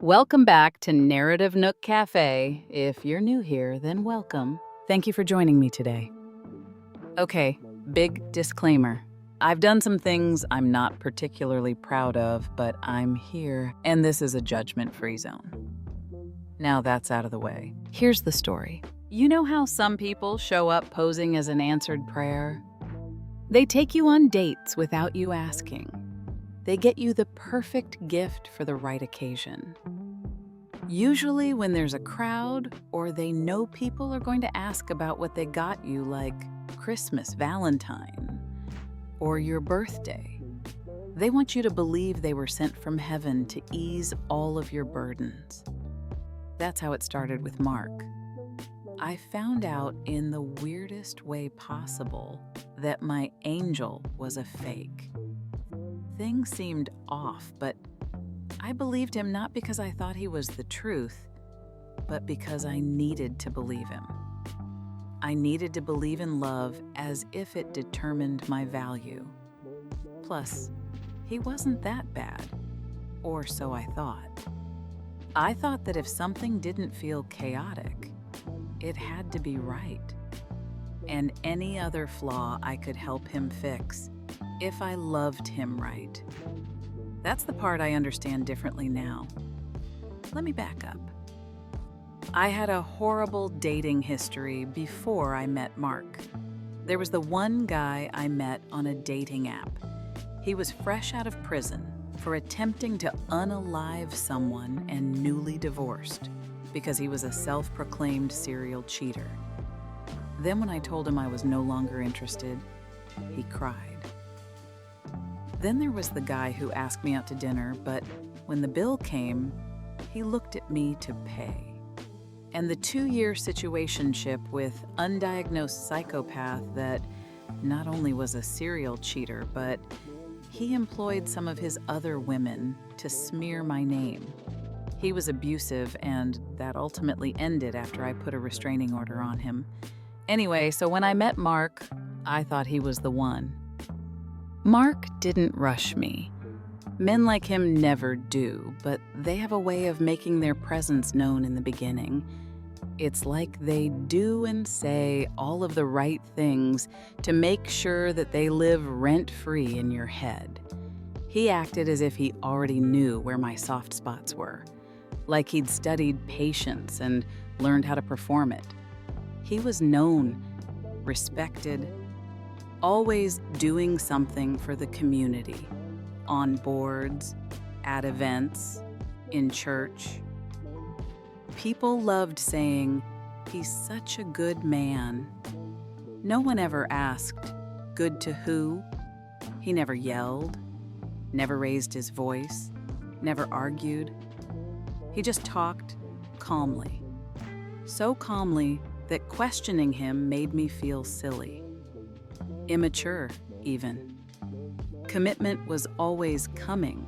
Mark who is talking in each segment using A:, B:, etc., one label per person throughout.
A: Welcome back to Narrative Nook Cafe. If you're new here, then welcome. Thank you for joining me today. Okay, big disclaimer. I've done some things I'm not particularly proud of, but I'm here, and this is a judgment-free zone. Now that's out of the way. Here's the story. You know how some people show up posing as an answered prayer? They take you on dates without you asking. They get you the perfect gift for the right occasion. Usually when there's a crowd or they know people are going to ask about what they got you, like Christmas, Valentine, or your birthday. They want you to believe they were sent from heaven to ease all of your burdens. That's how it started with Mark. I found out in the weirdest way possible that my angel was a fake. Things seemed off, but I believed him not because I thought he was the truth, but because I needed to believe him. I needed to believe in love as if it determined my value. Plus, he wasn't that bad, or so I thought. I thought that if something didn't feel chaotic, it had to be right. And any other flaw I could help him fix if I loved him right. That's the part I understand differently now. Let me back up. I had a horrible dating history before I met Mark. There was the one guy I met on a dating app. He was fresh out of prison for attempting to unalive someone and newly divorced because he was a self-proclaimed serial cheater. Then when I told him I was no longer interested, he cried. Then there was the guy who asked me out to dinner, but when the bill came, he looked at me to pay. And the 2-year situationship with undiagnosed psychopath that not only was a serial cheater, but he employed some of his other women to smear my name. He was abusive, and that ultimately ended after I put a restraining order on him. Anyway, so when I met Mark, I thought he was the one. Mark didn't rush me. Men like him never do, but they have a way of making their presence known in the beginning. It's like they do and say all of the right things to make sure that they live rent-free in your head. He acted as if he already knew where my soft spots were, like he'd studied patience and learned how to perform it. He was known, respected, always doing something for the community, on boards, at events, in church. People loved saying, "He's such a good man." No one ever asked, "Good to who?" He never yelled, never raised his voice, never argued. He just talked calmly. So calmly that questioning him made me feel silly. Immature, even. Commitment was always coming.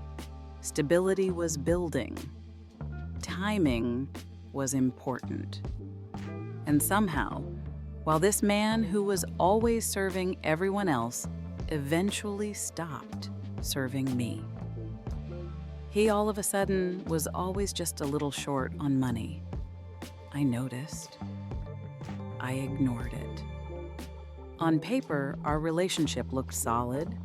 A: Stability was building. Timing was important. And somehow, while this man who was always serving everyone else eventually stopped serving me, he all of a sudden was always just a little short on money. I noticed. I ignored it. On paper, our relationship looked solid,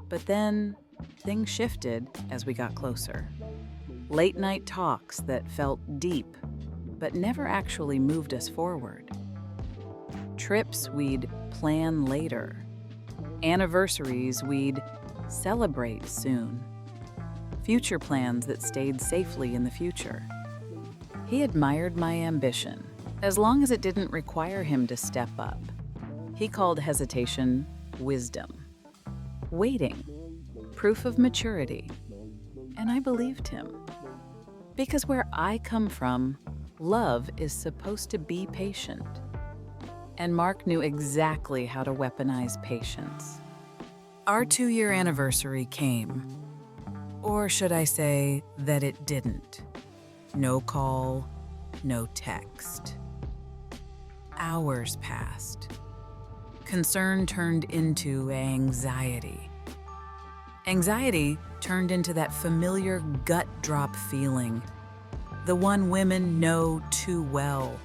A: but then things shifted as we got closer. Late-night talks that felt deep, but never actually moved us forward. Trips we'd plan later. Anniversaries we'd celebrate soon. Future plans that stayed safely in the future. He admired my ambition, as long as it didn't require him to step up. He called hesitation wisdom. Waiting, proof of maturity. And I believed him. Because where I come from, love is supposed to be patient. And Mark knew exactly how to weaponize patience. Our 2-year anniversary came. Or should I say that it didn't? No call, no text. Hours passed. Concern turned into anxiety. Anxiety turned into that familiar gut drop feeling The one women know too well.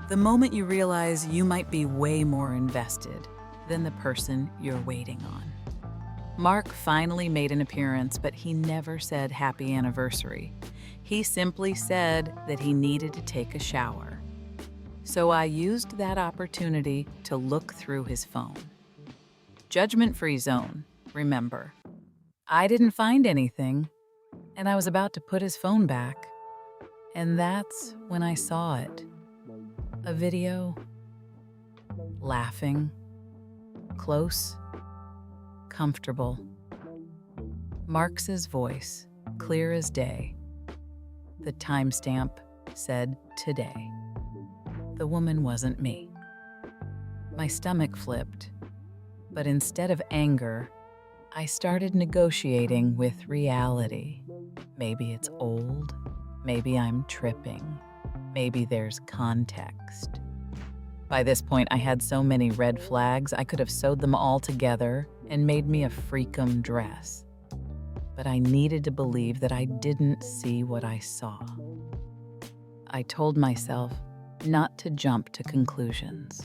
A: The moment you realize you might be way more invested than the person you're waiting on. Mark finally made an appearance, but he never said happy anniversary. He simply said that he needed to take a shower. So I used that opportunity to look through his phone. Judgment-free zone, remember. I didn't find anything, and I was about to put his phone back. And that's when I saw it. A video. Laughing. Close. Comfortable. Mark's voice, clear as day. The timestamp said today. The woman wasn't me. My stomach flipped, but instead of anger, I started negotiating with reality. Maybe it's old, maybe I'm tripping, maybe there's context. By this point, I had so many red flags, I could have sewed them all together and made me a freakum dress. But I needed to believe that I didn't see what I saw. I told myself not to jump to conclusions.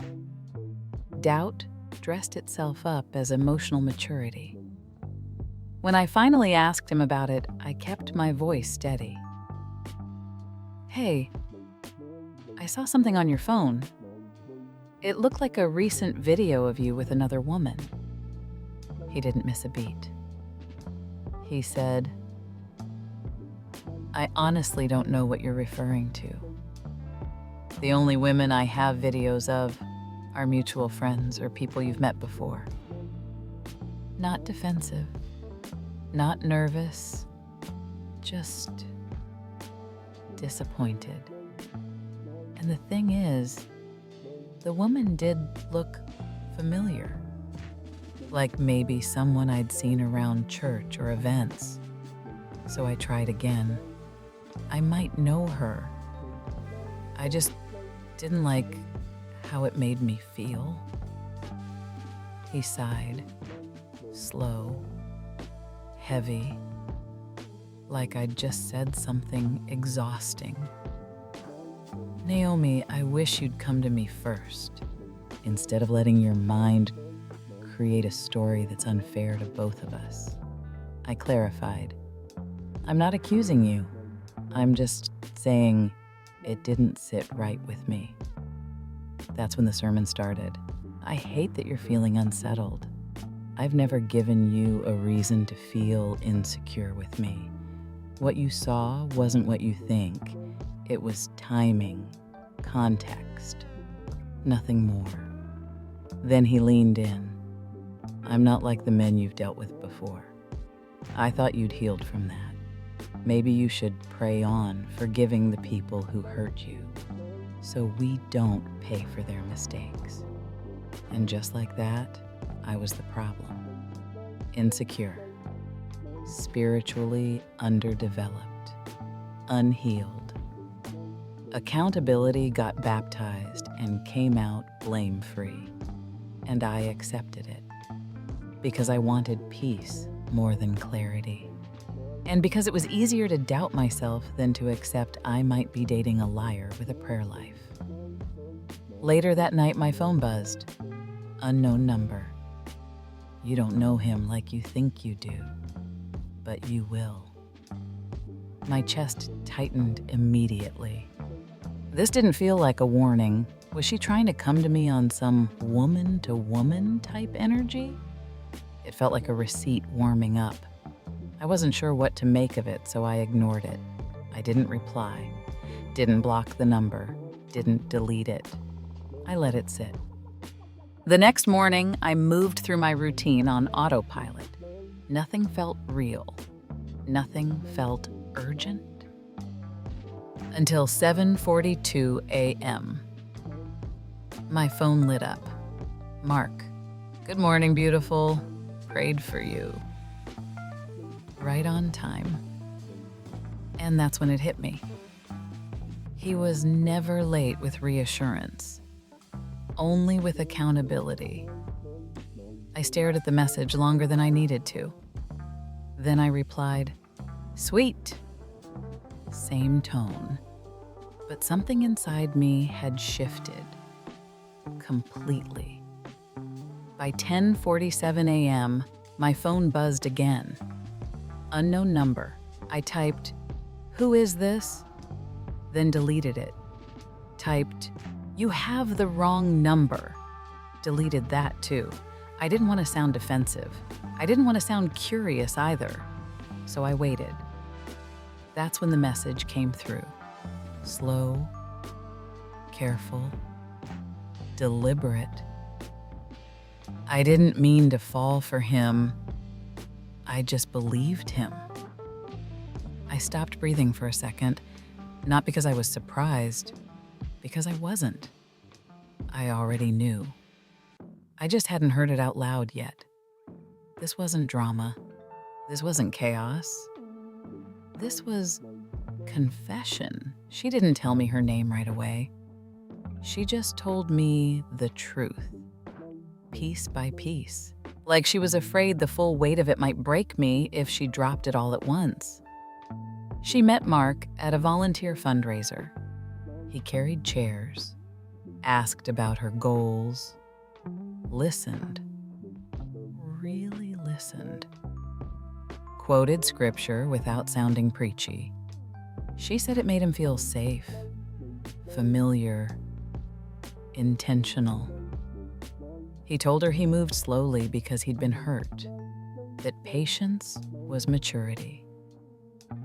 A: Doubt dressed itself up as emotional maturity. When I finally asked him about it, I kept my voice steady. Hey, I saw something on your phone. It looked like a recent video of you with another woman. He didn't miss a beat. He said, I honestly don't know what you're referring to. The only women I have videos of are mutual friends or people you've met before. Not defensive, not nervous, just disappointed. And the thing is, the woman did look familiar. Like maybe someone I'd seen around church or events. So I tried again. I might know her. I just didn't like how it made me feel. He sighed, slow, heavy, like I'd just said something exhausting. Naomi, I wish you'd come to me first, instead of letting your mind create a story that's unfair to both of us. I clarified. I'm not accusing you. I'm just saying it didn't sit right with me. That's when the sermon started. I hate that you're feeling unsettled. I've never given you a reason to feel insecure with me. What you saw wasn't what you think. It was timing, context, nothing more. Then he leaned in. I'm not like the men you've dealt with before. I thought you'd healed from that. Maybe you should pray on, forgiving the people who hurt you, so we don't pay for their mistakes. And just like that, I was the problem. Insecure, spiritually underdeveloped, unhealed. Accountability got baptized and came out blame-free, and I accepted it. Because I wanted peace more than clarity. And because it was easier to doubt myself than to accept I might be dating a liar with a prayer life. Later that night, my phone buzzed. Unknown number. You don't know him like you think you do, but you will. My chest tightened immediately. This didn't feel like a warning. Was she trying to come to me on some woman-to-woman type energy? It felt like a receipt warming up. I wasn't sure what to make of it, so I ignored it. I didn't reply, didn't block the number, didn't delete it. I let it sit. The next morning, I moved through my routine on autopilot. Nothing felt real. Nothing felt urgent. Until 7:42 a.m. My phone lit up. Mark, good morning, beautiful. Prayed for you. Right on time. And that's when it hit me. He was never late with reassurance, only with accountability. I stared at the message longer than I needed to. Then I replied, "Sweet. same tone. But something inside me had shifted completely. By 10:47 a.m., my phone buzzed again. Unknown number. I typed, "Who is this?" Then deleted it. Typed, "You have the wrong number." Deleted that too. I didn't want to sound defensive. I didn't want to sound curious either. So I waited. That's when the message came through. Slow, careful, deliberate. I didn't mean to fall for him. I just believed him. I stopped breathing for a second, not because I was surprised, because I wasn't. I already knew. I just hadn't heard it out loud yet. This wasn't drama. This wasn't chaos. This was confession. She didn't tell me her name right away. She just told me the truth, piece by piece, like she was afraid the full weight of it might break me if she dropped it all at once. She met Mark at a volunteer fundraiser. He carried chairs, asked about her goals, listened, really listened, quoted scripture without sounding preachy. She said it made him feel safe, familiar, intentional. He told her he moved slowly because he'd been hurt, that patience was maturity,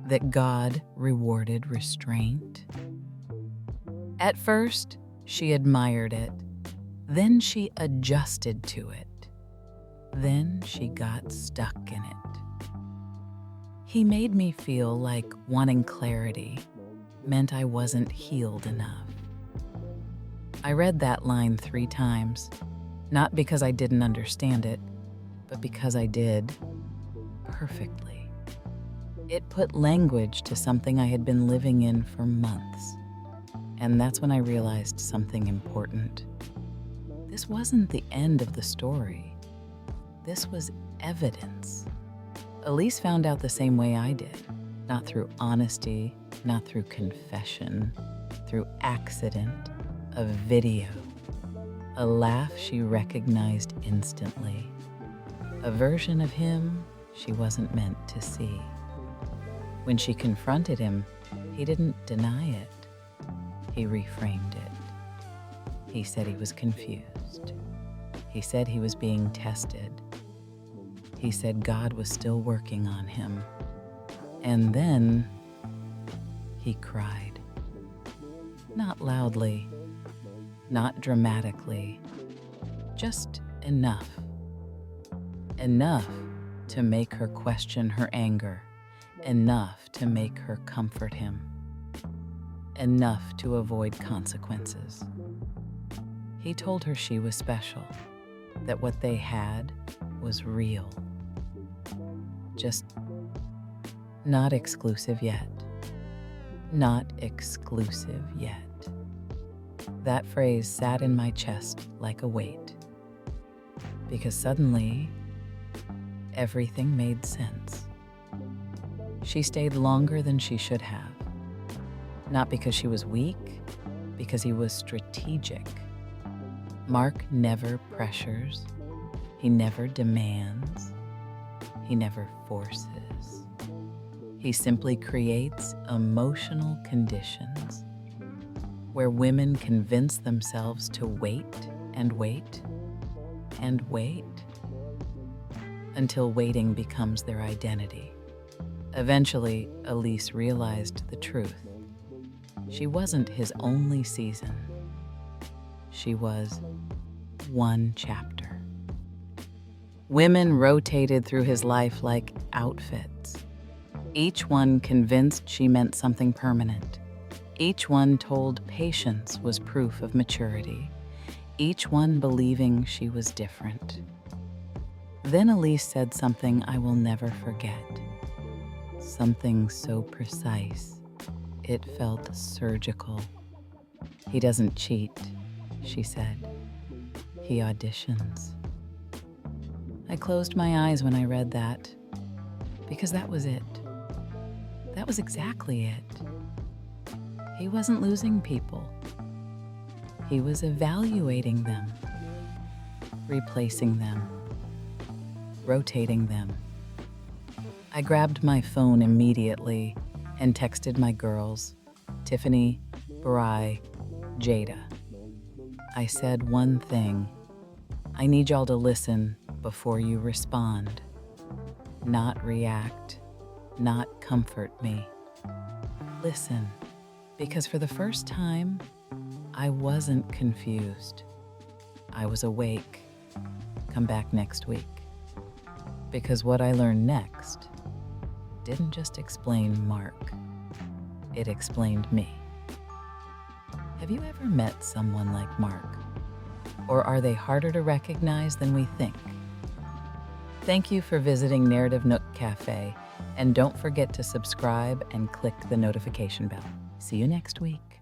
A: that God rewarded restraint. At first, she admired it. Then she adjusted to it. Then she got stuck in it. He made me feel like wanting clarity meant I wasn't healed enough. I read that line 3 times, not because I didn't understand it, but because I did, perfectly. It put language to something I had been living in for months. And that's when I realized something important. This wasn't the end of the story. This was evidence. Elise found out the same way I did, not through honesty, not through confession, through accident, a video, a laugh she recognized instantly, a version of him she wasn't meant to see. When she confronted him, he didn't deny it. He reframed it. He said he was confused. He said he was being tested. He said God was still working on him. And then he cried. Not loudly, not dramatically, just enough. Enough to make her question her anger, enough to make her comfort him, enough to avoid consequences. He told her she was special, that what they had was real. Just not exclusive yet. Not exclusive yet. That phrase sat in my chest like a weight, because suddenly everything made sense. She stayed longer than she should have, not because she was weak, because he was strategic. Mark never pressures, he never demands, he never forces. He simply creates emotional conditions where women convince themselves to wait and wait and wait until waiting becomes their identity. Eventually, Elise realized the truth. She wasn't his only season. She was one chapter. Women rotated through his life like outfits. Each one convinced she meant something permanent. Each one told patience was proof of maturity. Each one believing she was different. Then Elise said something I will never forget. Something so precise, it felt surgical. He doesn't cheat, she said. He auditions. I closed my eyes when I read that, because that was it. That was exactly it. He wasn't losing people. He was evaluating them, replacing them, rotating them. I grabbed my phone immediately and texted my girls, Tiffany, Barai, Jada. I said one thing: I need y'all to listen before you respond. Not react, not comfort me. Listen, because for the first time, I wasn't confused. I was awake. Come back next week. Because what I learned next didn't just explain Mark, it explained me. Have you ever met someone like Mark? Or are they harder to recognize than we think? Thank you for visiting Narrative Nook Cafe, and don't forget to subscribe and click the notification bell. See you next week.